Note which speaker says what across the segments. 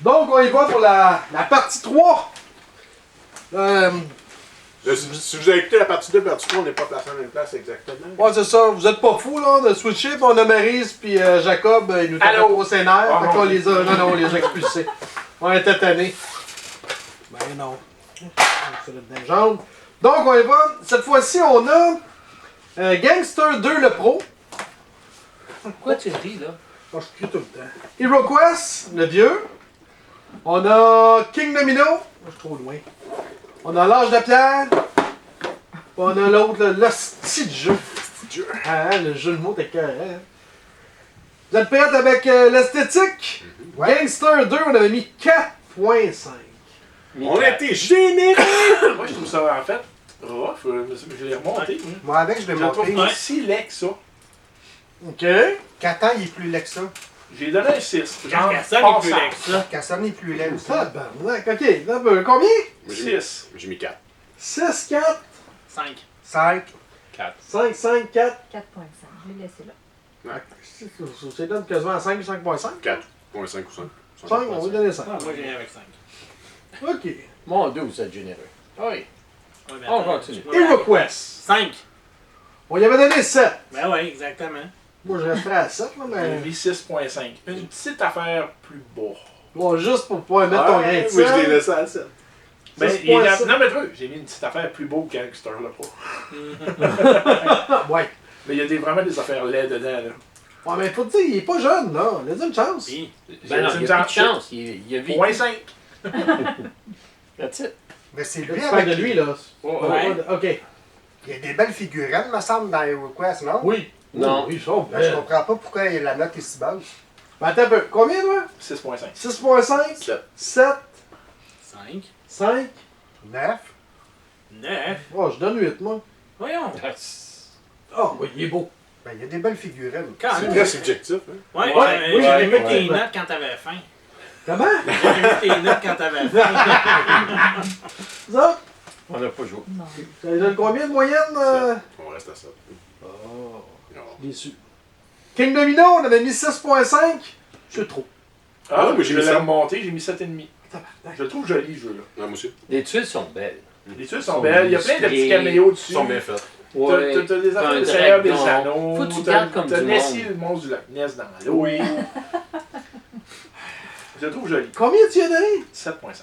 Speaker 1: Donc, on y va pour la partie 3.
Speaker 2: Si vous avez écouté la partie 2, partie 3, on n'est pas placé en même place exactement.
Speaker 1: Ouais, c'est ça. Vous êtes pas fous, là, de switcher. Puis on a Maryse, puis Jacob, ils nous tapaient
Speaker 2: Allô?
Speaker 1: trop ses nerfs.
Speaker 2: Oh,
Speaker 1: Fait qu'on les a. Non, on les a expulsés. On était tannés. Ben non. C'est le jambe. Donc, on y va. Cette fois-ci, on a Gangster 2 le pro.
Speaker 3: Pourquoi tu ris, là?
Speaker 1: Moi, je crie tout le temps. HeroQuest, le vieux. On a King Domino. Moi, je suis trop loin. On a l'âge de pierre. Puis on a l'autre, l'hostie de jeu. Ah, le jeu de mots t'es carré. Hein? Vous êtes prêts avec l'esthétique? Gangster 2, on avait mis 4.5.
Speaker 2: On a été généreux! Moi, je trouve ça, en fait, rough. Je l'ai remonté.
Speaker 4: Moi, avec, je l'ai
Speaker 2: Je le trouve
Speaker 4: monté.
Speaker 2: si laid que ça.
Speaker 1: OK.
Speaker 4: Catan, il est plus laid que ça.
Speaker 2: J'ai donné un 6.
Speaker 3: Carcassonne est plus laid que ça.
Speaker 4: Casson est plus laid aussi.
Speaker 1: Tabarnak. OK. Là, combien?
Speaker 2: 6.
Speaker 5: J'ai mis 4.
Speaker 1: 6, 4,
Speaker 3: 5.
Speaker 4: 5.
Speaker 5: 4.
Speaker 1: 5, 5, 4.
Speaker 6: 4.5. Je l'ai laissé là.
Speaker 1: C'est donne quasiment 5, 5.5.
Speaker 5: 4.5 ou 5.
Speaker 1: 5, on va lui donner 5.
Speaker 3: Ah, moi, j'ai avec 5.
Speaker 1: OK.
Speaker 7: Mon Dieu, vous êtes généreux. Oui.
Speaker 3: Ouais, mais
Speaker 7: On
Speaker 3: attends,
Speaker 7: continue.
Speaker 3: tu peux aller-
Speaker 1: HeroQuest.
Speaker 3: 5.
Speaker 1: On y avait donné 7.
Speaker 3: Ben oui, exactement.
Speaker 1: Moi, je resterais à 7, là,
Speaker 2: J'ai
Speaker 1: mais.
Speaker 2: mis 6.5. Une petite affaire plus bas.
Speaker 1: Bon, juste pour pouvoir mettre ton grain de
Speaker 2: Moi, je l'ai
Speaker 1: sel.
Speaker 2: laissé à 7. Mais
Speaker 1: 6.7.
Speaker 2: non, mais tu vois, j'ai mis une petite affaire plus beau que Gangster, là, pas.
Speaker 1: Ah, ouais.
Speaker 2: Mais il y a vraiment des affaires laides dedans, là.
Speaker 1: Ouais, mais faut te dire, il est pas jeune, là. Laisse-lui une chance.
Speaker 3: Puis,
Speaker 7: Ben non,
Speaker 2: C'est
Speaker 7: il
Speaker 2: une
Speaker 7: y a plus de
Speaker 2: chance.
Speaker 7: chance. Il a vu.
Speaker 2: Point 5.
Speaker 7: That's it.
Speaker 4: Mais c'est
Speaker 1: Là,
Speaker 4: lui
Speaker 1: tu parles
Speaker 4: avec.
Speaker 1: de lui, là.
Speaker 3: Ouais.
Speaker 1: OK.
Speaker 4: Il y a des belles figurines, me semble, dans HeroQuest, non?
Speaker 1: Oui.
Speaker 7: Non.
Speaker 1: Oui, ça.
Speaker 4: Ben, je comprends pas pourquoi la note est si basse.
Speaker 1: Ben, attends un peu. Combien, toi?
Speaker 2: 6.5.
Speaker 1: 6.5?
Speaker 5: 7.
Speaker 1: 7?
Speaker 3: 5.
Speaker 1: 5?
Speaker 4: 9.
Speaker 3: 9.
Speaker 1: Oh, je donne 8, moi.
Speaker 3: Voyons.
Speaker 1: Oh, oui, il est beau.
Speaker 4: Ben, il y a des belles figurines.
Speaker 3: Quand
Speaker 5: C'est
Speaker 3: même.
Speaker 5: très subjectif. Hein?
Speaker 3: Ouais,
Speaker 1: Ouais, oui,
Speaker 3: j'avais mis
Speaker 1: ouais,
Speaker 3: tes
Speaker 7: ouais.
Speaker 3: notes quand t'avais faim.
Speaker 1: Comment?
Speaker 3: J'avais mis tes notes quand t'avais faim.
Speaker 1: Ça?
Speaker 7: On n'a pas joué.
Speaker 6: Non.
Speaker 1: Ça lui donne combien de moyenne?
Speaker 5: On reste à 7.
Speaker 1: Oh,
Speaker 5: Non.
Speaker 1: déçu. King Domino, on avait mis 6.5. C'est trop.
Speaker 2: Ah,
Speaker 5: Ouais,
Speaker 2: mais
Speaker 5: j'ai
Speaker 2: je
Speaker 5: mis
Speaker 2: l'ai
Speaker 5: ça.
Speaker 2: remonté, j'ai mis 7,5. Je le trouve joli, ce jeu-là.
Speaker 5: Non, monsieur.
Speaker 7: Les tuiles sont belles.
Speaker 2: Les tuiles sont belles, il y a plein de petits caméos dessus.
Speaker 5: Ils sont bien faits.
Speaker 2: T'as des affaires
Speaker 7: un
Speaker 2: de Seigneur des
Speaker 7: dragon.
Speaker 2: Anneaux.
Speaker 7: Faut que tu
Speaker 2: t'as-
Speaker 7: gardes comme
Speaker 2: T'as
Speaker 7: du
Speaker 2: Nessie,
Speaker 7: monde.
Speaker 2: le monstre du lac Ness dans l'eau. Oui. Je le trouve joli.
Speaker 1: Combien tu y as donné?
Speaker 2: 7.5.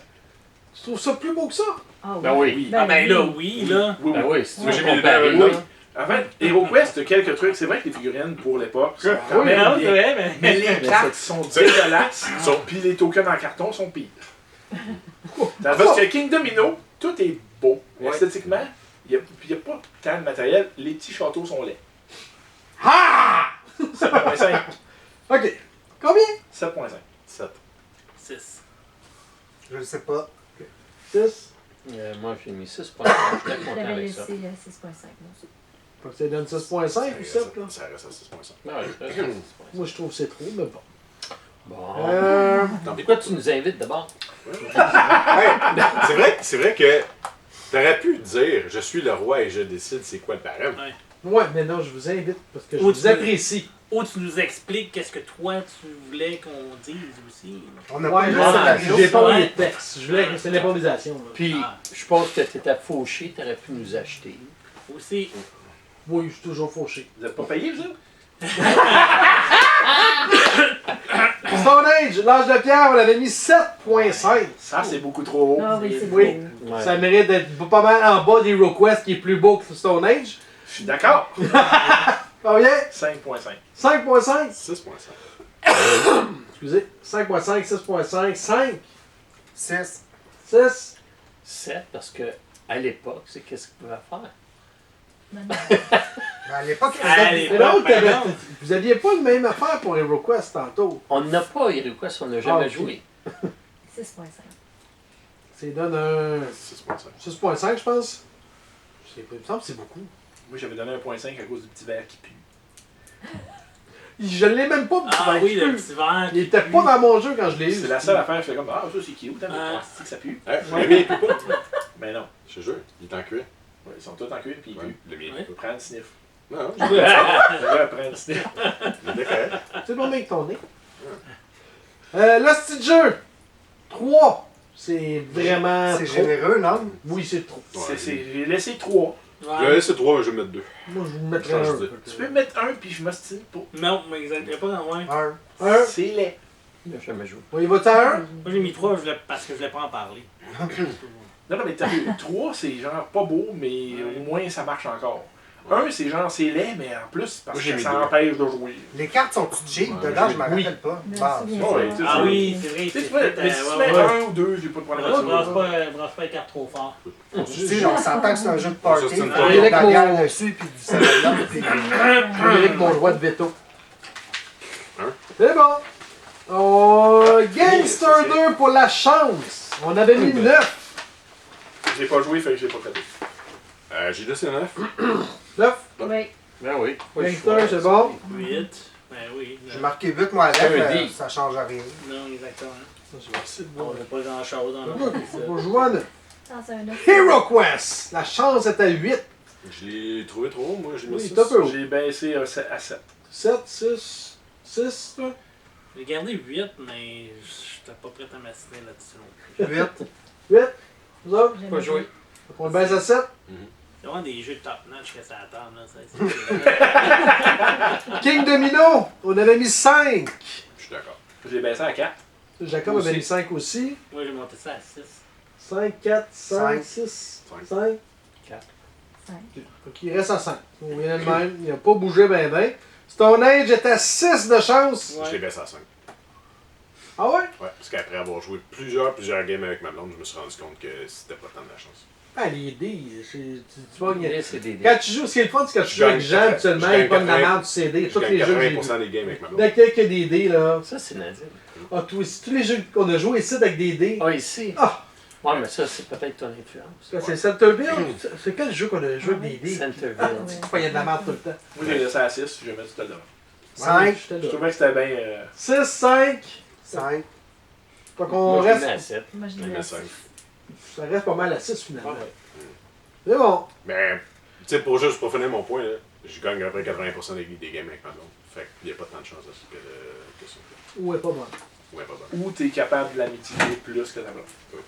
Speaker 1: Tu trouves ça plus beau que ça?
Speaker 6: Ah oui.
Speaker 7: Ben oui.
Speaker 3: Ah ben là, oui, là.
Speaker 2: Oui,
Speaker 7: Ben
Speaker 2: oui.
Speaker 7: oui, si tu
Speaker 5: Moi,
Speaker 7: veux
Speaker 5: j'ai mis
Speaker 7: comparer,
Speaker 5: le-
Speaker 7: là.
Speaker 2: Oui. En fait, HeroQuest, t'as quelques trucs. C'est vrai que les figurines, pour l'époque, sont quand
Speaker 3: Mais
Speaker 2: même
Speaker 3: non, c'est
Speaker 2: bien.
Speaker 3: vrai, mais.
Speaker 2: Mais les cartes sont dégueulasses.
Speaker 5: Sont-
Speaker 2: Puis les tokens en carton sont pires. Tandis que King Domino, tout est beau.
Speaker 5: Ouais.
Speaker 2: Esthétiquement, il n'y a pas tant de matériel. Les petits châteaux sont laids.
Speaker 1: Ah!
Speaker 2: 7.5.
Speaker 1: OK. Combien?
Speaker 2: 7.5.
Speaker 5: 7.
Speaker 3: 6.
Speaker 4: Je ne sais pas.
Speaker 1: 6.
Speaker 7: Moi, j'ai mis 6.5. Je suis
Speaker 6: Je
Speaker 7: content
Speaker 6: l'avais
Speaker 7: avec
Speaker 6: laissé
Speaker 7: ça.
Speaker 6: 6.5. moi aussi.
Speaker 1: Faut que ça donne 6.5 ou 7, là?
Speaker 5: Ça reste à 6.5.
Speaker 7: Ouais, je reste à 6.5.
Speaker 1: Moi, je trouve que c'est trop, mais bon.
Speaker 7: Bon. Pourquoi tu nous invites d'abord?
Speaker 5: Hey, c'est vrai que t'aurais pu dire je suis le roi et je décide c'est quoi le barème.
Speaker 1: Ouais, mais non, je vous invite parce que je
Speaker 3: Ou
Speaker 1: vous
Speaker 3: tu-
Speaker 1: apprécie.
Speaker 3: Ou tu nous expliques qu'est-ce que toi tu voulais qu'on dise aussi.
Speaker 4: On n'a
Speaker 1: Ouais,
Speaker 4: pas eu
Speaker 1: je
Speaker 4: le scénario.
Speaker 1: j'ai pas
Speaker 3: Ouais.
Speaker 1: mis de texte. Je voulais que c'est l'improvisation. là.
Speaker 7: Puis,
Speaker 3: Ah.
Speaker 7: je pense que t'étais fauché, t'aurais pu nous acheter.
Speaker 3: Aussi.
Speaker 1: Oui, je suis toujours fauché.
Speaker 2: Vous n'êtes pas payé, vous autres?
Speaker 1: Stone Age, l'âge de pierre, on avait mis 7.5.
Speaker 2: Ça, c'est beaucoup trop haut.
Speaker 6: Ah oui, c'est
Speaker 1: Oui.
Speaker 6: beau.
Speaker 7: Ouais.
Speaker 1: Ça mérite d'être pas mal en bas des HeroQuest qui est plus beau que Stone Age.
Speaker 2: Je suis d'accord.
Speaker 1: Combien?
Speaker 2: 5.5.
Speaker 1: 5.5.
Speaker 5: 6.5.
Speaker 1: Excusez. 5.5, 6.5, 5,
Speaker 4: 6.
Speaker 1: 6.
Speaker 7: 7, parce que à l'époque, c'est qu'est-ce qu'il pouvait faire.
Speaker 6: Non, non.
Speaker 4: Mais à l'époque, il
Speaker 3: Allez.
Speaker 4: faisait
Speaker 1: Mais l'autre,
Speaker 3: ben
Speaker 1: t'avais-
Speaker 3: non.
Speaker 1: vous aviez pas le même affaire pour HeroQuest tantôt.
Speaker 7: On n'a pas HeroQuest, on n'a jamais
Speaker 1: ok.
Speaker 7: joué.
Speaker 6: 6.5.
Speaker 1: Ça donne un
Speaker 5: 6.5.
Speaker 1: 6.5, je pense. Il me semble que c'est beaucoup.
Speaker 2: Moi, j'avais donné 1.5 à cause du petit verre qui pue.
Speaker 1: Je l'ai même pas, le petit
Speaker 3: Ah
Speaker 1: verre
Speaker 3: oui,
Speaker 1: qui
Speaker 3: le
Speaker 1: pue.
Speaker 3: petit verre.
Speaker 1: Il était pas dans mon jeu quand je l'ai eu.
Speaker 2: C'est la seule affaire, je fais comme, ah, ça, c'est cute, hein, mais
Speaker 3: Ah.
Speaker 2: c'est que ça pue.
Speaker 5: Hey, le mien, il peut pas.
Speaker 2: Mais non.
Speaker 5: Je te jure, il est en cuir.
Speaker 2: Ouais, ils sont tous en cuir, puis ils
Speaker 5: Ouais,
Speaker 2: puent.
Speaker 5: le mien.
Speaker 2: On peut prendre le sniff.
Speaker 5: Non,
Speaker 2: Je vais prendre le sniff.
Speaker 5: il est correct.
Speaker 1: C'est bon, mec, ton nez. Là, c'est de jeu. 3, c'est vraiment
Speaker 4: C'est
Speaker 1: trop.
Speaker 4: généreux, non?
Speaker 1: Oui, c'est trop.
Speaker 2: J'ai laissé 3.
Speaker 5: Je vais laisser 3, mais je vais mettre 2.
Speaker 1: Moi, je vous mettrais
Speaker 5: Change
Speaker 1: un.
Speaker 5: de-
Speaker 2: Tu peux mettre 1 puis je m'ostine pas.
Speaker 3: Non, mais exact. Il n'y a pas d'en moins.
Speaker 4: Un.
Speaker 2: C'est laid.
Speaker 7: Il n'a jamais joué.
Speaker 1: On y va-tu à 1?
Speaker 3: Moi, j'ai mis 3 parce que je voulais pas en parler.
Speaker 2: Non, mais t'as 3, c'est genre pas beau, mais au moins ça marche encore. 1, c'est genre c'est laid, mais en plus, parce
Speaker 5: Moi, j'ai
Speaker 2: que
Speaker 5: mis
Speaker 2: ça
Speaker 5: deux.
Speaker 2: empêche de jouer.
Speaker 4: Les cartes sont-tu cheap?
Speaker 5: Ouais,
Speaker 4: Dedans,
Speaker 5: j'ai-
Speaker 4: je m'en
Speaker 1: oui.
Speaker 4: rappelle pas.
Speaker 6: Mais
Speaker 4: Bah,
Speaker 6: c'est bien
Speaker 2: Ah oui,
Speaker 6: ça.
Speaker 2: c'est
Speaker 3: Ah
Speaker 2: ça.
Speaker 3: oui, c'est vrai.
Speaker 2: Tu sais,
Speaker 3: c'est
Speaker 2: tu peux,
Speaker 3: fait,
Speaker 2: mais si tu
Speaker 3: ouais,
Speaker 2: mets
Speaker 3: ouais.
Speaker 2: 1 ou 2, j'ai pas de problème
Speaker 3: Brasse
Speaker 2: avec ça.
Speaker 3: brasse pas les cartes trop fort.
Speaker 4: tu sais, on s'entend que c'est un jeu de party.
Speaker 5: Ça, c'est une
Speaker 4: Il y a de la
Speaker 1: fois.
Speaker 4: bière dessus, puis du salade, puis...
Speaker 1: Frédéric, mon droit de veto.
Speaker 5: Hein?
Speaker 1: C'est bon. Gangster 2 pour la chance. On avait mis 9.
Speaker 2: J'ai pas joué, fait que j'ai pas fait.
Speaker 5: J'ai laissé 9.
Speaker 1: 9.
Speaker 6: Oui.
Speaker 7: Ben oui.
Speaker 1: Gangster, c'est bon.
Speaker 3: 8. Ben oui.
Speaker 4: J'ai marqué 8 moi avec,
Speaker 7: Un
Speaker 4: mais
Speaker 7: dé.
Speaker 4: ça change rien.
Speaker 3: Non, exactement.
Speaker 1: Je vais essayer de
Speaker 3: On
Speaker 1: voir.
Speaker 3: n'a pas grand chose dans
Speaker 1: On
Speaker 3: le
Speaker 1: va jouer à 9.
Speaker 6: Non, c'est un autre.
Speaker 1: Hero Quest. La chance est à 8.
Speaker 5: Je l'ai trouvé trop haut, moi, j'ai mis
Speaker 1: Oui,
Speaker 5: 6.
Speaker 1: c'est un peu haut.
Speaker 2: J'ai baissé à 7.
Speaker 1: 7, 6, 6, toi.
Speaker 3: J'ai gardé 8, mais j'étais pas prêt à m'assiner là-dessus non plus.
Speaker 4: 8.
Speaker 1: 8. Vous autres?
Speaker 6: J'aime
Speaker 7: Pas
Speaker 6: bien.
Speaker 7: joué.
Speaker 1: On le baisse à 7.
Speaker 3: C'est vraiment des jeux top-notch que ça attend, là.
Speaker 1: King Domino. On avait mis 5.
Speaker 5: Je suis d'accord.
Speaker 2: J'ai baissé à 4.
Speaker 1: Jacob
Speaker 2: Moi
Speaker 1: avait
Speaker 2: aussi.
Speaker 1: mis 5 aussi.
Speaker 3: Moi, j'ai monté ça à 6.
Speaker 1: 5, 4, 5,
Speaker 4: Cinq.
Speaker 1: 6,
Speaker 5: Cinq.
Speaker 1: 5.
Speaker 6: 5.
Speaker 1: Donc il reste à 5. On vient le même. Il n'a pas bougé ben ben. Stone Age est à 6 de chance.
Speaker 5: Je l'ai baissé à 5.
Speaker 1: Ah ouais?
Speaker 5: Ouais, parce qu'après avoir joué plusieurs games avec ma blonde, je me suis rendu compte que c'était pas tant de la chance.
Speaker 1: Ah, les dés, tu pognes.
Speaker 7: Mais c'est des
Speaker 1: Quand tu joues, ce qui est le fun, c'est quand tu joues avec Jean, habituellement, il pogne la merde du CD.
Speaker 5: Je
Speaker 1: Tous les
Speaker 5: gagne
Speaker 1: jeux que j'ai vus.
Speaker 5: 80% des games avec ma blonde.
Speaker 1: Dès qu'il y a des dés, là.
Speaker 7: Ça, c'est Nadine.
Speaker 1: Ah, tous les jeux qu'on a joués ici avec des dés.
Speaker 7: Ah, ici.
Speaker 1: Ah!
Speaker 7: Ouais, mais ça, c'est peut-être ton influence.
Speaker 1: C'est Centerville? C'est quel jeu qu'on a joué avec des dés?
Speaker 7: Centerville.
Speaker 1: Ah, tu pognais de la merde tout le temps.
Speaker 2: Moi, j'ai laissé à 6, j'ai mis tout le temps.
Speaker 4: 5.
Speaker 2: Je trouvais que c'était bien.
Speaker 1: 6, 5.
Speaker 4: 5.
Speaker 1: Fait qu'on
Speaker 7: Moi, je
Speaker 1: reste.
Speaker 7: mets à 7.
Speaker 6: Moi, je
Speaker 5: Je
Speaker 6: l'ai
Speaker 5: mets
Speaker 6: à
Speaker 5: 5.
Speaker 6: 6.
Speaker 1: Ça reste pas mal à 6 finalement.
Speaker 7: Ouais.
Speaker 1: C'est bon.
Speaker 5: Mais, tu sais, pour juste pour finir mon point, là, je gagne à peu près 80% des games avec ma blonde. Fait qu'il n'y a pas tant de chance que ça.
Speaker 1: Ouais, pas mal.
Speaker 5: Ouais, pas bon.
Speaker 2: Ou t'es capable de la mitiger plus que ta blonde.
Speaker 5: Oui.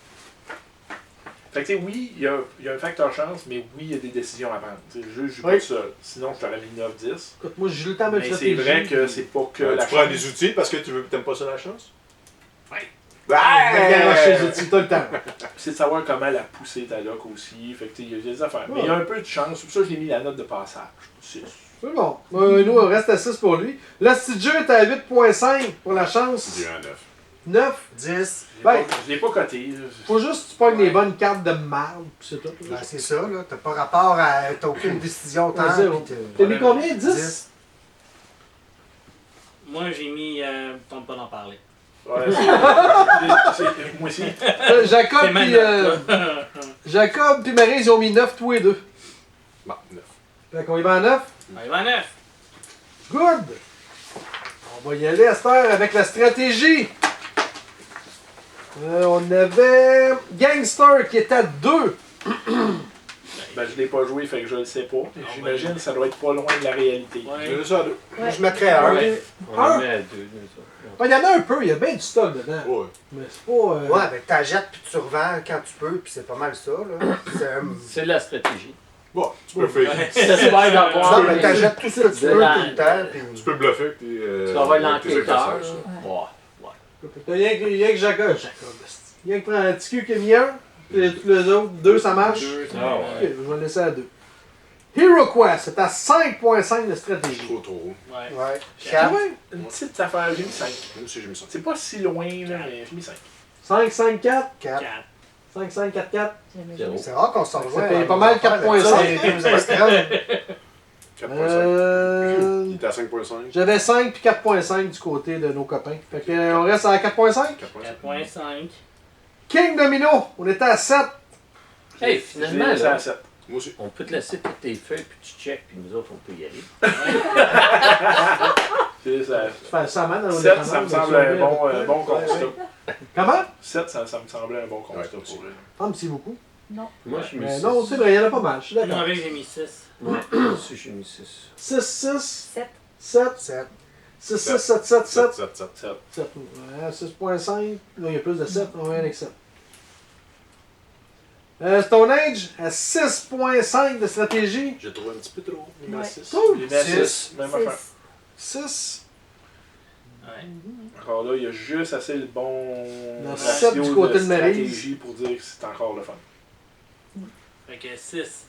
Speaker 2: Fait que tu sais, oui, il y a un facteur chance, mais oui, il y a des décisions à prendre. Tu sais, le jeu, je joue
Speaker 1: Oui.
Speaker 2: pas tout seul. Sinon, je t'aurais mis 9-10.
Speaker 1: Écoute, moi j'ai eu le temps de me
Speaker 2: Mais c'est vrai que c'est pas que la
Speaker 5: Tu prends
Speaker 2: chance.
Speaker 5: des outils parce que tu t'aimes pas ça la chance?
Speaker 2: Ouais.
Speaker 1: garocher les outils tout le temps.
Speaker 2: C'est de savoir comment la pousser ta loc aussi. Fait que tu sais, il y a des affaires. Mais
Speaker 1: Ouais.
Speaker 2: il y a un peu de chance. C'est pour ça que j'ai mis la note de passage. 6.
Speaker 1: C'est bon. Nous, on reste à 6 pour lui. Le petit jeu est à 8.5 pour la chance.
Speaker 5: J'ai eu un 9.
Speaker 1: 9.
Speaker 4: 10.
Speaker 1: Ben.
Speaker 2: Je l'ai pas coté.
Speaker 1: Faut juste que tu pognes les bonnes cartes de marde, pis c'est tout.
Speaker 4: Ben, c'est ça, là. T'as pas rapport à. T'as aucune décision tant.
Speaker 1: Zéro.
Speaker 4: puis
Speaker 1: T'as mis combien? 10?
Speaker 4: 10.
Speaker 3: Moi, j'ai mis. Tente pas d'en parler.
Speaker 2: Ouais, moi aussi.
Speaker 1: Jacob
Speaker 3: C'est ma
Speaker 1: puis
Speaker 3: note, là.
Speaker 1: Jacob puis Marie, ils ont mis 9 tous les deux.
Speaker 5: Bon, 9.
Speaker 1: Fait qu'on y va à 9.
Speaker 3: Allez, va 9.
Speaker 1: Good! On va y aller à cette heure avec la stratégie. On avait Gangster qui est à 2.
Speaker 2: Ben, je l'ai pas joué, fait que je le sais pas. J'imagine que ça doit être pas loin de la réalité.
Speaker 5: J'ai
Speaker 3: Ouais.
Speaker 5: laissé à 2.
Speaker 6: Ouais.
Speaker 4: Je mettrais un.
Speaker 3: Ouais.
Speaker 7: On
Speaker 1: Un.
Speaker 7: le met à 2.
Speaker 1: Il y en a un peu, il y a bien du stock dedans.
Speaker 5: Ouais.
Speaker 1: Mais c'est pas.
Speaker 4: Ouais, ben t'achètes puis tu revends quand tu peux, puis c'est pas mal ça, là.
Speaker 7: C'est de la stratégie.
Speaker 5: Bon, tu peux faire.
Speaker 7: J'espère d'avoir.
Speaker 4: Non, mais t'achètes tout ce que tu veux tout le temps, puis...
Speaker 5: Tu peux bluffer avec tes.
Speaker 7: Tu vas avoir
Speaker 5: avec tes
Speaker 7: l'enquêteur.
Speaker 5: adversaires, ça.
Speaker 7: Ouais.
Speaker 1: T'as rien que Jacob. Rien que prend un petit cul qui est mis un. Puis tous les autres, 2 ça marche.
Speaker 7: Ah
Speaker 1: Ok,
Speaker 7: ouais.
Speaker 1: je vais le laisser à 2. Hero Quest, c'est à 5.5 de stratégie.
Speaker 5: Trop.
Speaker 3: Ouais.
Speaker 4: Ouais.
Speaker 1: Ah
Speaker 4: 4.
Speaker 1: ouais?
Speaker 2: Une petite affaire, j'ai mis 5.
Speaker 5: Moi aussi, j'ai mis ça.
Speaker 2: C'est pas si loin, là, mais j'ai mis 5.
Speaker 1: 5, 5, 4.
Speaker 4: 4.
Speaker 3: 4.
Speaker 1: 5, 5, 4, 4.
Speaker 6: J'aime
Speaker 7: Zéro.
Speaker 6: bien.
Speaker 4: C'est rare qu'on s'en rejoint.
Speaker 1: Ça fait pas mal 4.5.
Speaker 5: 4.5. Il était à 5.5.
Speaker 1: J'avais 5 puis 4.5 du côté de nos copains. Fait que, on reste à 4.5.
Speaker 3: 4.5.
Speaker 1: King Domino, on était à 7.
Speaker 7: Hey,
Speaker 2: J'ai
Speaker 7: finalement,
Speaker 2: laissé
Speaker 7: là,
Speaker 2: à 7.
Speaker 5: Moi aussi.
Speaker 7: on peut te laisser toutes tes feuilles, puis tu check, puis nous autres, on peut y aller.
Speaker 2: J'ai laissé à
Speaker 1: Tu fais ça mal dans nos
Speaker 2: 7, ça me semble un bon
Speaker 1: Ouais,
Speaker 2: constat.
Speaker 1: ouais. Comment?
Speaker 2: 7, ça me semblait un bon constat
Speaker 5: Ouais,
Speaker 2: pour eux.
Speaker 1: Ah, mais c'est beaucoup.
Speaker 6: Non.
Speaker 7: Moi, j'ai mis
Speaker 1: Mais
Speaker 7: 6.
Speaker 1: non, c'est vrai, il y en a pas mal. Je suis
Speaker 3: Moi,
Speaker 1: d'accord.
Speaker 3: avec, j'ai mis 6.
Speaker 7: Moi aussi, j'ai mis 6.
Speaker 1: 6, 6,
Speaker 6: 7.
Speaker 1: 7.
Speaker 4: 7.
Speaker 1: 6, 6, 7, 7, 7.
Speaker 5: 7.
Speaker 1: 7. Ouais, 6.5. Là, il y a plus de 7. On va aller avec 7. Stone Age à 6.5 de stratégie.
Speaker 5: J'ai trouvé un petit peu trop. Il
Speaker 6: Ouais.
Speaker 5: 6.
Speaker 2: Les mets à 6,
Speaker 4: 6.
Speaker 2: même affaire.
Speaker 1: 6.
Speaker 3: Ouais.
Speaker 2: Encore là, il y a juste assez le bon
Speaker 1: Le
Speaker 2: ratio
Speaker 1: 7 du côté de Maryse.
Speaker 2: stratégie pour dire que c'est encore le fun.
Speaker 3: Fait que 6.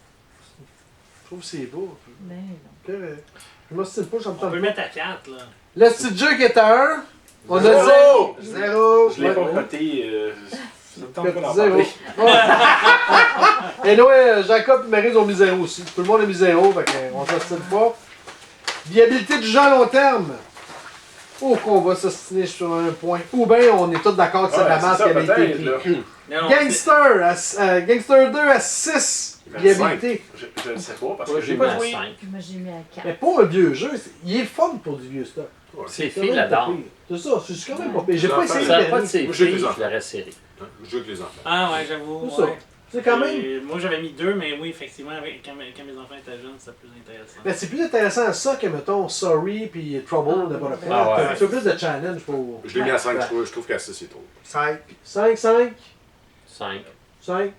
Speaker 1: Je trouve que c'est beau.
Speaker 6: Mais non.
Speaker 1: Correct. Je m'ostine pas, ça me
Speaker 3: On
Speaker 1: tente
Speaker 3: peut
Speaker 1: pas.
Speaker 3: mettre à 4, là.
Speaker 1: Le petit jeu qui est à 1. On a
Speaker 5: Zéro!
Speaker 1: 0.
Speaker 2: Je l'ai pas coté, ça me tente pas d'en
Speaker 1: 0.
Speaker 2: parler.
Speaker 1: Et là, Jacob et Maryse ont mis 0 aussi. Tout le monde a mis 0, fait qu'on s'ostine pas. Viabilité du jeu à long terme. Ou qu'on va s'ostiner sur un point. Ou bien on est tous d'accord que c'est de la
Speaker 2: Ouais,
Speaker 1: masse
Speaker 2: c'est
Speaker 1: qui
Speaker 2: ça,
Speaker 1: avait été
Speaker 2: peut-être,
Speaker 1: écrit.
Speaker 2: là.
Speaker 3: Non,
Speaker 1: Gangster 2 à 6
Speaker 5: Il met
Speaker 1: viabilité.
Speaker 2: Je ne sais pas, parce
Speaker 7: Moi,
Speaker 2: que
Speaker 7: j'ai
Speaker 2: j'ai
Speaker 7: mis
Speaker 2: pas
Speaker 7: à
Speaker 2: joué.
Speaker 7: 5.
Speaker 6: Moi, j'ai mis à 4.
Speaker 1: Mais pour un vieux jeu, il est fun pour du vieux stock.
Speaker 7: C'est
Speaker 1: quand
Speaker 7: fil
Speaker 1: même
Speaker 7: la
Speaker 1: pas
Speaker 7: dame.
Speaker 1: pire. C'est ça, c'est quand même pas pire. J'ai
Speaker 5: Ça
Speaker 1: pas
Speaker 5: fait-
Speaker 1: essayé
Speaker 7: Ça
Speaker 1: le
Speaker 7: n'a pas de
Speaker 1: dernier.
Speaker 7: ses
Speaker 5: Moi, j'ai
Speaker 7: filles,
Speaker 5: des
Speaker 7: je
Speaker 5: enfants.
Speaker 7: l'aurais serré.
Speaker 5: Je joue avec les enfants.
Speaker 3: Ah ouais, j'avoue.
Speaker 1: C'est ça.
Speaker 3: Ouais.
Speaker 1: C'est quand même.
Speaker 3: Moi j'avais mis 2, mais oui, effectivement, quand mes enfants étaient jeunes, c'était plus intéressant.
Speaker 1: Ben, c'est plus intéressant ça que, mettons, Sorry puis Trouble de Butterfly.
Speaker 7: Ah ouais.
Speaker 1: T'as un peu plus de challenge pour.
Speaker 5: Je l'ai mis à 5, je trouve qu'à 6 c'est trop.
Speaker 4: 5.
Speaker 1: 5, 5,
Speaker 7: 5.
Speaker 1: 5.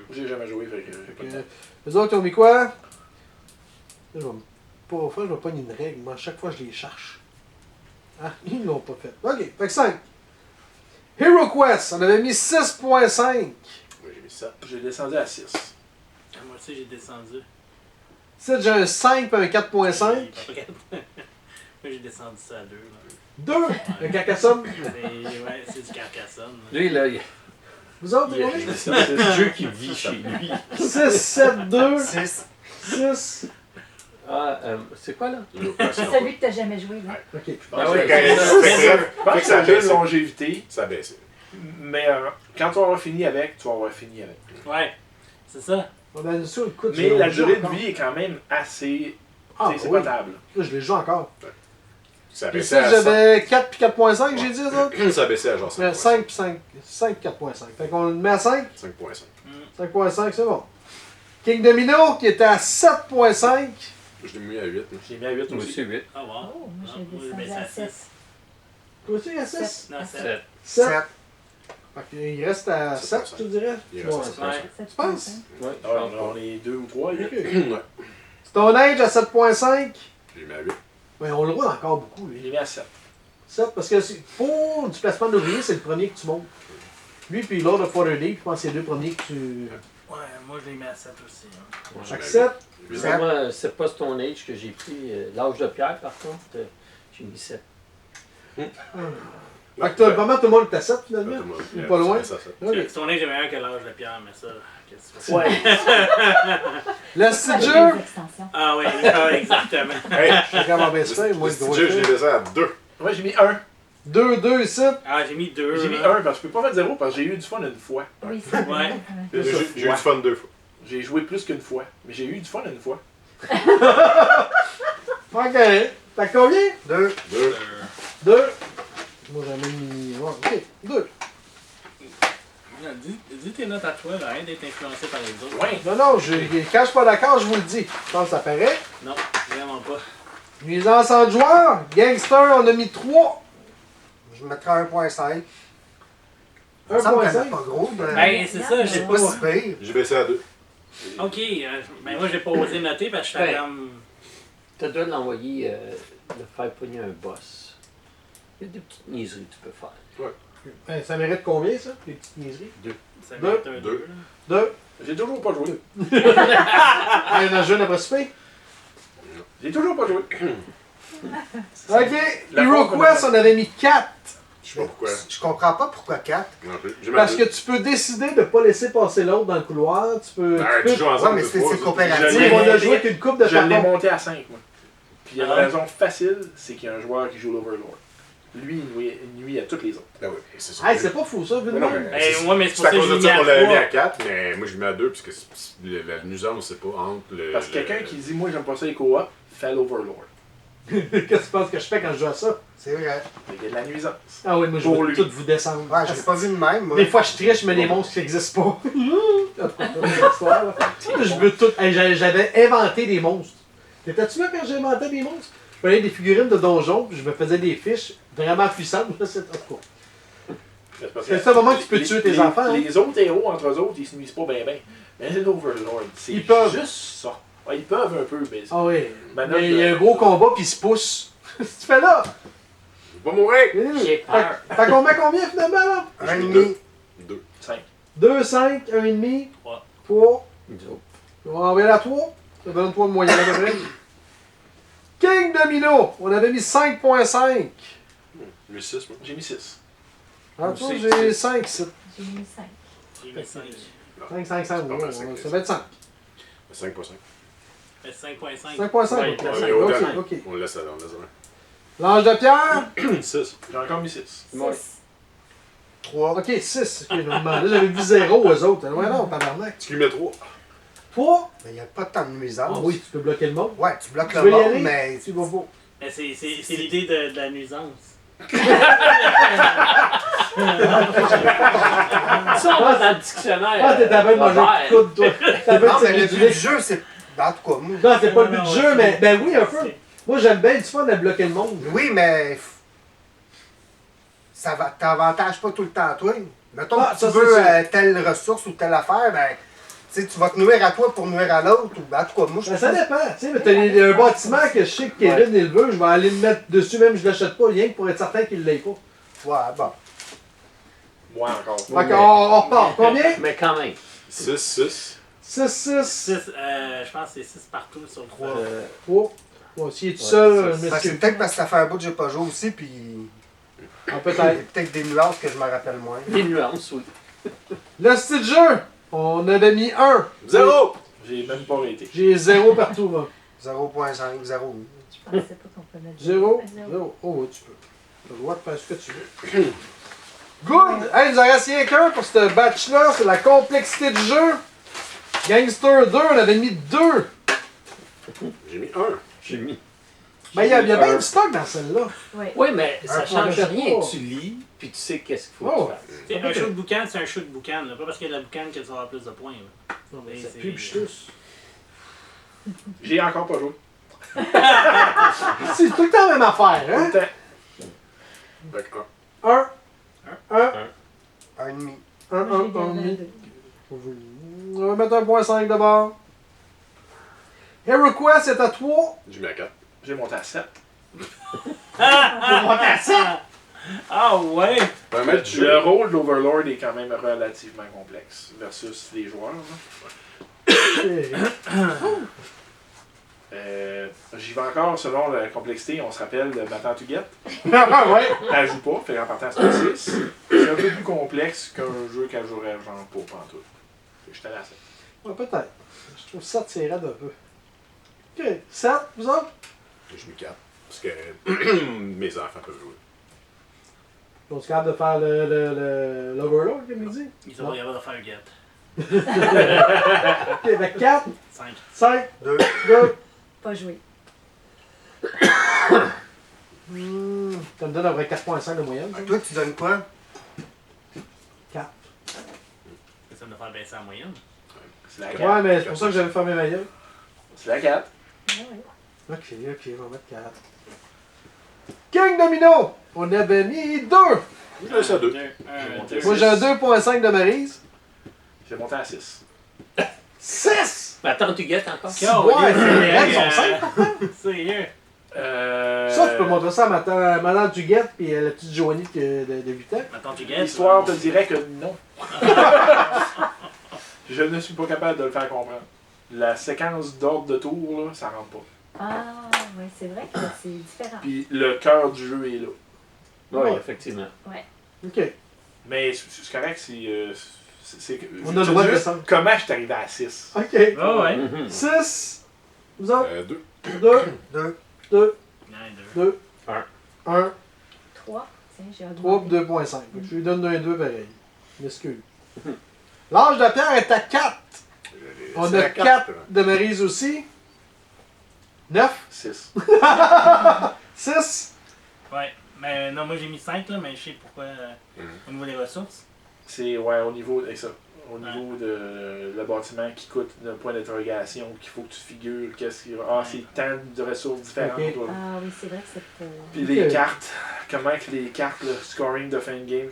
Speaker 2: J'ai jamais joué, fait que j'ai pas de temps.
Speaker 1: Les autres, ils ont mis quoi? Là, je vais pas faire, je vais pas une règle. Moi, à chaque fois, je les cherche. Ah, ils l'ont pas fait. Ok, fait que 5. Hero Quest, on avait mis 6.5.
Speaker 5: Moi, j'ai mis 7.
Speaker 2: J'ai descendu à 6.
Speaker 3: Moi aussi, j'ai descendu.
Speaker 1: Ici, j'ai un 5 et un 4.5.
Speaker 3: Moi, j'ai descendu ça à 2.
Speaker 1: 2, un Carcassonne.
Speaker 3: Ouais, c'est du Carcassonne.
Speaker 7: Lui, là, il
Speaker 1: Vous autres,
Speaker 7: y a
Speaker 1: combien?
Speaker 7: c'est le jeu qui vit chez lui.
Speaker 1: 6, 7, 2,
Speaker 4: 6.
Speaker 1: 6.
Speaker 7: Ah, c'est quoi, là?
Speaker 6: C'est celui que t'as jamais joué, là.
Speaker 1: Ok.
Speaker 7: Ah
Speaker 2: Je
Speaker 7: oui,
Speaker 2: pense que ça a de longévité,
Speaker 5: Ça a baissé.
Speaker 2: mais quand tu auras fini avec, tu auras fini avec.
Speaker 3: Ouais, c'est ça.
Speaker 1: On a sur le coup de
Speaker 2: Mais
Speaker 1: jeu.
Speaker 2: la
Speaker 1: Je joue
Speaker 2: durée de
Speaker 1: encore.
Speaker 2: vie est quand même assez.
Speaker 1: Ah,
Speaker 2: c'est
Speaker 1: oui.
Speaker 2: potable.
Speaker 1: Là, je les joue encore.
Speaker 5: Ça a
Speaker 1: Puis
Speaker 5: baissé
Speaker 1: ça,
Speaker 5: à 5.
Speaker 1: j'avais 4 puis 4.5, j'ai dit, les autres?
Speaker 5: Ça a baissé à genre 5.
Speaker 1: 5 puis 5. 5, 4.5. Fait qu'on le met à 5.
Speaker 5: 5.5.
Speaker 1: 5.5, c'est bon. King Domino, qui était à 7.5.
Speaker 5: Je l'ai mis à 8.
Speaker 2: J'ai mis à 8
Speaker 7: Moi
Speaker 2: aussi.
Speaker 7: aussi, 8.
Speaker 3: Ah, wow.
Speaker 6: Oh, moi, j'ai
Speaker 3: Moi,
Speaker 6: descendu
Speaker 3: baissé
Speaker 6: à
Speaker 3: à
Speaker 6: 6.
Speaker 3: 6.
Speaker 1: Toi aussi, à 6?
Speaker 3: Non, 7.
Speaker 7: 7.
Speaker 1: 7.
Speaker 4: 7.
Speaker 1: Fait qu'il reste à 7,
Speaker 5: 7.5.
Speaker 1: tu dirais?
Speaker 5: Il reste à
Speaker 1: Ouais.
Speaker 5: 7.5.
Speaker 3: Ouais.
Speaker 1: Tu penses?
Speaker 7: Ouais,
Speaker 2: Ah, on est 2 ou 3,
Speaker 1: Ok.
Speaker 5: Ouais.
Speaker 1: Stone Age à 7.5.
Speaker 5: Je l'ai mis à 8.
Speaker 1: Ouais, on le roule encore beaucoup,
Speaker 2: je
Speaker 1: lui.
Speaker 2: l'ai mis à 7.
Speaker 1: 7, parce que pour du placement d'ouvrier, c'est le premier que tu montes. Lui, puis Lord of Waterdeep, je pense que c'est les deux premiers que tu.
Speaker 3: Ouais, moi je l'ai mis à 7 aussi. Hein.
Speaker 1: Fait que 7.
Speaker 7: Pour moi, c'est pas Stone Age que j'ai pris. L'âge de pierre, par contre, j'ai mis 7.
Speaker 1: Fait que t'as vraiment tout le monde est à 7 finalement. Pas loin. Ok.
Speaker 3: Son âge est meilleur que l'âge de pierre, mais ça, qu'est-ce que tu fais?
Speaker 1: Ouais. Le style
Speaker 6: Avec
Speaker 1: jeu.
Speaker 6: des extensions.
Speaker 3: Ah oui, exactement.
Speaker 5: Hey,
Speaker 1: Chacun ma best friend, moi
Speaker 5: le
Speaker 1: je dois
Speaker 5: jeu, je l'ai
Speaker 1: faire.
Speaker 5: baissé à 2.
Speaker 2: Moi, j'ai mis 1.
Speaker 1: 2, 2 ici.
Speaker 3: Ah, j'ai mis 2.
Speaker 2: J'ai mis 1 parce que je peux pas mettre 0 parce que j'ai eu du fun une fois.
Speaker 6: Oui, c'est vrai.
Speaker 3: Ouais.
Speaker 5: J'ai eu du fun 2 fois.
Speaker 2: J'ai joué plus qu'une fois, mais j'ai eu du fun une fois.
Speaker 1: Ok. T'as combien?
Speaker 4: 2.
Speaker 5: 2.
Speaker 1: 2. Moi j'en ai mis. Ouais, ok. 2.
Speaker 3: Dis tes notes à toi, là, rien d'être influencé par les autres.
Speaker 2: Ouais.
Speaker 1: Non, non, quand je suis pas d'accord, je vous le dis. Je pense que ça paraît.
Speaker 3: Non, vraiment pas.
Speaker 1: Nuisance en joueur. Gangster, on a mis 3.
Speaker 4: Je mettrais 1.5. Ça me semble qu'elle
Speaker 1: 1.5.
Speaker 4: est pas gros, mais
Speaker 3: Ben, c'est ça, j'ai
Speaker 4: c'est
Speaker 3: pas.
Speaker 4: pas si pire.
Speaker 5: J'ai baissé à 2.
Speaker 3: Ok, ben moi j'ai pas osé noter parce que j'étais
Speaker 7: Ouais.
Speaker 3: comme.
Speaker 7: Tu dois l'envoyer, le faire pogner un boss. Il y a des petites niaiseries que tu peux faire.
Speaker 1: Ben, ça mérite combien ça? Les petites niaiseries?
Speaker 3: Ça
Speaker 1: Deux.
Speaker 3: mérite un 2.
Speaker 1: 2.
Speaker 2: J'ai toujours pas joué.
Speaker 1: Un dans le jeu d'après souper.
Speaker 2: J'ai toujours pas joué.
Speaker 1: Ok.
Speaker 2: La
Speaker 1: Hero
Speaker 2: fois qu'on
Speaker 1: Quest, on avait mis 4.
Speaker 5: Je sais pas pourquoi.
Speaker 4: Je comprends pas pourquoi 4.
Speaker 5: Non plus. J'ai mis
Speaker 1: Parce
Speaker 5: à
Speaker 1: que
Speaker 5: 2.
Speaker 1: tu peux décider de pas laisser passer l'autre dans le couloir. Tu peux.
Speaker 5: Arrête,
Speaker 1: tu
Speaker 5: tu
Speaker 1: peux-
Speaker 5: joues ensemble.
Speaker 4: Ouais, mais
Speaker 5: deux
Speaker 4: c'est
Speaker 5: fois,
Speaker 4: coopératif.
Speaker 2: Je
Speaker 1: Tu sais,
Speaker 2: l'ai
Speaker 1: on a
Speaker 2: monté-
Speaker 1: joué qu'une coupe de
Speaker 2: Je l'ai
Speaker 1: parents.
Speaker 2: monté à 5, moi. Puis il y a une
Speaker 3: Ah.
Speaker 2: raison facile, c'est qu'il y a un joueur qui joue l'Overlord. Lui, il nuit à tous les autres.
Speaker 5: Ben oui, c'est ça.
Speaker 1: Hey, c'est pas fou ça, vu de
Speaker 5: Mais non,
Speaker 1: même.
Speaker 5: mais-
Speaker 3: Ben, ouais, mais c'est
Speaker 5: C'est
Speaker 3: pour
Speaker 5: à
Speaker 3: ça que
Speaker 5: cause
Speaker 3: j'ai
Speaker 5: de
Speaker 3: mis
Speaker 5: ça
Speaker 3: à
Speaker 5: qu'on l'avait mis à
Speaker 3: 3.
Speaker 5: 4, mais moi je l'ai mis à 2 parce que la nuisance, c'est pas entre le.
Speaker 2: Parce que quelqu'un qui dit, moi, j'aime pas ça les co-op, fait l'Overlord.
Speaker 1: Qu'est-ce que tu penses que je fais quand je joue à ça?
Speaker 4: C'est vrai.
Speaker 2: Il y a de la nuisance.
Speaker 1: Ah oui, moi je
Speaker 2: Pour
Speaker 1: veux
Speaker 2: lui.
Speaker 1: tout vous descendre.
Speaker 4: Ouais, je l'ai pas vu de même, moi.
Speaker 1: Des fois, je triche, mais les monstres qui n'existent pas. Je veux tout. Hey, j'avais inventé des monstres. T'étais-tu là quand j'ai inventé des monstres? Je prenais des figurines de donjon, puis je me faisais des fiches vraiment puissantes. Je sais pas quoi.
Speaker 5: C'est parce
Speaker 1: C'est
Speaker 5: que-
Speaker 1: le seul moment que tu peux tuer tes enfants. Hein?
Speaker 2: Les autres héros, entre eux autres, ils se nuisent pas bien. Mais l'Overlord, c'est
Speaker 1: Ils peuvent.
Speaker 2: juste ça. Ouais, ils peuvent un peu, mais
Speaker 1: Ah oui.
Speaker 2: Maintenant,
Speaker 1: Mais il y a un gros combat, puis ils se poussent. Qu'est-ce que tu fais là?
Speaker 5: Je vais pas mourir!
Speaker 7: J'ai peur.
Speaker 1: Fait qu'on met combien finalement là?
Speaker 4: Un et demi.
Speaker 5: 2.
Speaker 2: 5.
Speaker 1: 2, 5, 1,5,
Speaker 3: Trois.
Speaker 1: 3.
Speaker 7: Nous autres.
Speaker 1: On va envoyer la 3. Ça donne 3 de moyenne à peu près. King Domino, on avait mis 5.5.
Speaker 5: Lui 6, moi.
Speaker 2: J'ai mis 6.
Speaker 1: Ah, toi, j'ai 5 ici.
Speaker 6: J'ai mis 5.
Speaker 3: J'ai mis 5.
Speaker 1: 5, 5, 5.
Speaker 5: pas mal, cinq.
Speaker 1: Ça va être 5.
Speaker 5: 5.5.
Speaker 3: Mais 5.5.
Speaker 1: 5.5.
Speaker 3: Ouais,
Speaker 1: ok.
Speaker 3: t'as
Speaker 5: Ouais,
Speaker 3: cinq.
Speaker 1: Ok,
Speaker 5: autant.
Speaker 1: ok.
Speaker 5: On le laisse à on laisse
Speaker 1: L'ange de pierre.
Speaker 5: 6.
Speaker 2: J'ai encore mis 6.
Speaker 6: 6.
Speaker 7: Ouais.
Speaker 4: 3.
Speaker 1: Ok, 6. Ok, normalement. Là, j'avais vu 0 aux autres. Ouais, non, tabarnak.
Speaker 5: Tu lui mets 3.
Speaker 1: 3.
Speaker 4: Mais il n'y a pas tant de nuisance.
Speaker 1: Ah oui, tu peux bloquer le monde.
Speaker 4: Ouais, tu bloques
Speaker 1: Tu
Speaker 4: le
Speaker 1: veux y
Speaker 4: monde,
Speaker 1: aller?
Speaker 4: mais
Speaker 1: Tu vas pas.
Speaker 3: Mais c'est l'idée de la nuisance.
Speaker 7: Ça, on va dans le dictionnaire.
Speaker 1: Ah, t'avais mangé un coup de coude, toi. T'avais
Speaker 4: non, mais le but
Speaker 1: tiré
Speaker 4: du jeu, c'est. En tout cas, moi.
Speaker 1: Non, c'est pas le but
Speaker 3: Non,
Speaker 1: du
Speaker 3: non,
Speaker 1: jeu,
Speaker 3: c'est-
Speaker 1: mais. Ben oui, un peu.
Speaker 3: c'est-
Speaker 1: Moi, j'aime bien du fun à bloquer le monde.
Speaker 4: Oui, mais. Ça va, t'avantage pas tout le temps, toi. Mettons
Speaker 1: Ah,
Speaker 4: que
Speaker 1: ça,
Speaker 4: tu veux
Speaker 1: c'est sûr.
Speaker 4: telle ressource ou telle affaire, ben. Tu sais, tu vas te nuire à toi pour nuire à l'autre. Ou, en tout cas, moi, je
Speaker 1: Ben,
Speaker 4: trouve
Speaker 1: ça dépend. Tu sais, mais t'as un bâtiment que je sais que Kevin il le veut, je vais aller le mettre dessus, même je l'achète pas, rien que pour être certain qu'il l'ait pas.
Speaker 4: Ouais, bon.
Speaker 2: Moi encore.
Speaker 1: Fait qu'on repart. Combien?
Speaker 7: Mais quand même.
Speaker 5: 6, 6.
Speaker 1: 6, 6,
Speaker 3: 6, je pense que c'est 6 partout sur le 3.
Speaker 1: 3. Bon, s'il est tout seul, je
Speaker 4: Fait que c'est
Speaker 1: m'excuse.
Speaker 4: peut-être parce que ça fait un bout que j'ai pas joué aussi, puis.
Speaker 1: Ah,
Speaker 4: Il y a
Speaker 1: peut-être.
Speaker 4: peut-être des nuances que je me rappelle moins.
Speaker 7: Des nuances, oui.
Speaker 1: Le style de jeu, on avait mis 1.
Speaker 5: 0!
Speaker 2: J'ai même pas arrêté.
Speaker 1: J'ai 0 partout, là.
Speaker 4: 0.5, 0.
Speaker 6: Je pensais pas qu'on pouvait mettre
Speaker 1: 0.
Speaker 6: 0.
Speaker 1: 0. Oh, oui, tu peux. Tu as le droit de faire ce que tu veux. Good! Hey, nous en reste rien qu'un pour ce batch-là, c'est la complexité du jeu. Gangster 2, on avait mis 2.
Speaker 5: J'ai mis 1.
Speaker 7: J'ai mis.
Speaker 1: Ben, il y a bien du stock dans celle-là.
Speaker 6: Oui.
Speaker 7: Oui, mais ça
Speaker 4: Un
Speaker 7: change
Speaker 1: point
Speaker 7: rien.
Speaker 1: pas.
Speaker 7: Tu lis, puis tu sais qu'est-ce qu'il faut
Speaker 1: Oh.
Speaker 7: que tu fasses.
Speaker 3: Un shoot de boucan, c'est un shoot de boucan. Là. Pas parce qu'il y a de la boucan que ça va avoir plus de points. Là.
Speaker 1: Non, mais
Speaker 3: Mais
Speaker 1: ça
Speaker 3: c'est-
Speaker 1: pue, pis tous.
Speaker 2: J'ai encore pas joué.
Speaker 1: C'est tout le temps la même affaire,
Speaker 2: Tout
Speaker 1: hein?
Speaker 2: le temps.
Speaker 5: Fait que
Speaker 1: 1, 1,
Speaker 4: 1,5.
Speaker 1: 1, 1,
Speaker 6: Moi,
Speaker 1: 1,
Speaker 6: j'ai gagné
Speaker 1: 1.
Speaker 6: deux.
Speaker 1: On va mettre 1.5 d'abord. Hero Quest est à 3.
Speaker 5: j'ai mis à 4.
Speaker 2: J'ai monté à 7.
Speaker 3: Ah ouais!
Speaker 5: Un match de
Speaker 2: Le
Speaker 5: jeu.
Speaker 2: rôle de l'Overlord est quand même relativement complexe versus les joueurs. Là. J'y vais encore selon la complexité. On se rappelle de Ma Tante Huguette.
Speaker 1: Ouais.
Speaker 2: Elle joue pas, fait en partant c'est 6. C'est un peu plus complexe qu'un jeu qu'elle jouerait genre pas pantoute. Fait que j'étais là à 7.
Speaker 1: Ouais, peut-être. Je trouve ça tiré d'un peu. Ok. 7, vous autres?
Speaker 5: J'ai mis 4. Parce que mes enfants peuvent jouer.
Speaker 1: On est capable de faire l'Overlord, comme il dit?
Speaker 3: Ils sont pas capables de faire get.
Speaker 1: Ok, avec 4,
Speaker 3: 5.
Speaker 1: 5,
Speaker 4: 2.
Speaker 1: 2.
Speaker 6: Pas joué.
Speaker 1: Ça me donne à peu près 4.5 de moyenne. ça.
Speaker 4: Toi, tu donnes quoi?
Speaker 1: 4.
Speaker 3: Ça me faire baisser la moyenne.
Speaker 2: C'est la 4.
Speaker 1: Ouais, mais c'est pour ça que j'avais fermé ma gueule.
Speaker 2: C'est la 4.
Speaker 6: Ah oui.
Speaker 1: Ok, on va mettre 4. King Domino! On avait mis 2.
Speaker 5: Je laisse à 2.
Speaker 1: Moi j'ai un 2.5 de Maryse.
Speaker 2: J'ai monté à 6.
Speaker 1: 6!
Speaker 7: Mais attends, tu guettes encore.
Speaker 1: Ouais, elles sont
Speaker 3: c'est
Speaker 1: simples.
Speaker 3: sérieux.
Speaker 1: Ça, tu peux montrer ça à Madame Duguette et la petite Joanie de 8 ans.
Speaker 3: Attends, tu guettes.
Speaker 2: L'histoire te dirait que non. Je ne suis pas capable de le faire comprendre. La séquence d'ordre de tour, là, ça rentre pas.
Speaker 6: Ah, oui, c'est vrai que c'est différent.
Speaker 2: Puis le cœur du jeu est là.
Speaker 7: Oui,
Speaker 1: Ouais.
Speaker 7: effectivement.
Speaker 1: Ok.
Speaker 2: Mais c'est correct, c'est
Speaker 1: On a le droit de
Speaker 2: juste
Speaker 1: descendre.
Speaker 2: comment je suis arrivé à 6.
Speaker 1: Ok.
Speaker 3: Ah ouais.
Speaker 7: Mhm.
Speaker 1: 6. Vous autres?
Speaker 5: 2.
Speaker 1: 2,
Speaker 4: 2.
Speaker 1: 2,
Speaker 3: Il y en a deux.
Speaker 1: 2,
Speaker 7: Un.
Speaker 1: 1,
Speaker 6: 3. Tiens, j'ai
Speaker 1: 3,
Speaker 6: augmenté.
Speaker 1: 2.5. Je lui donne un 2 pareil. M'excuse. L'âge de pierre est à 4. On a 4 de Maryse aussi. 9.
Speaker 2: 6.
Speaker 1: 6.
Speaker 3: Ouais. Mais non, moi j'ai mis 5 là, mais je sais pourquoi au niveau des ressources.
Speaker 2: C'est ouais, au niveau, et ça, au niveau de le bâtiment qui coûte un point d'interrogation, qu'il faut que tu figures qu'est-ce qu'il y a. Ah, c'est tant de ressources différentes.
Speaker 1: Ok.
Speaker 2: toi.
Speaker 6: Ah oui, c'est vrai que c'est.
Speaker 2: Puis les cartes, comment que les cartes, le scoring de fin de game.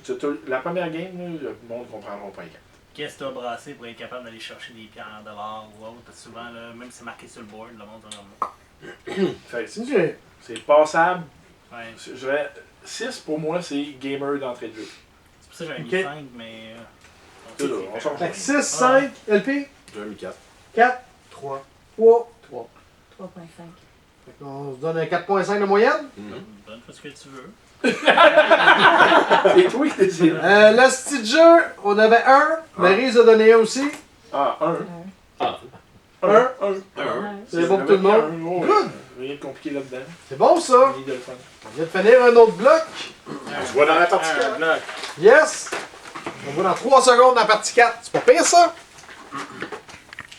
Speaker 2: La première game, là, le monde ne comprendra pas les cartes.
Speaker 3: Qu'est-ce que tu as brassé pour être capable d'aller chercher des pierres de l'or ou autre? Parce que souvent, là, même si c'est marqué sur le board, le monde va
Speaker 2: Fait que
Speaker 1: Ok.
Speaker 2: c'est passable.
Speaker 3: Ouais.
Speaker 2: Je dirais 6 pour moi, c'est gamer d'entrée de jeu.
Speaker 3: C'est pour ça que j'avais
Speaker 1: Ok.
Speaker 3: mis 5, mais.
Speaker 2: C'est là, on s'en
Speaker 1: Fait
Speaker 2: fout.
Speaker 1: que 6, 5, LP,
Speaker 5: J'ai mis 4.
Speaker 1: 4,
Speaker 4: 3.
Speaker 1: 3.
Speaker 6: 3.5.
Speaker 1: Fait qu'on se donne un 4.5 de moyenne.
Speaker 3: Donne ce que tu veux.
Speaker 2: C'est toi qui décides.
Speaker 1: Le style jeu, on avait un. Maryse a donné un aussi.
Speaker 2: Ah, 1.
Speaker 7: Ah,
Speaker 2: 1.
Speaker 1: C'est bon pour tout le monde. Good.
Speaker 2: Rien de compliqué là-dedans.
Speaker 1: C'est bon ça.
Speaker 2: Ni de le fun.
Speaker 1: On vient de finir un autre bloc.
Speaker 5: On se voit dans la partie 4.
Speaker 3: bloc.
Speaker 1: Yes. On va dans 3 secondes dans la partie 4. C'est pas pire ça.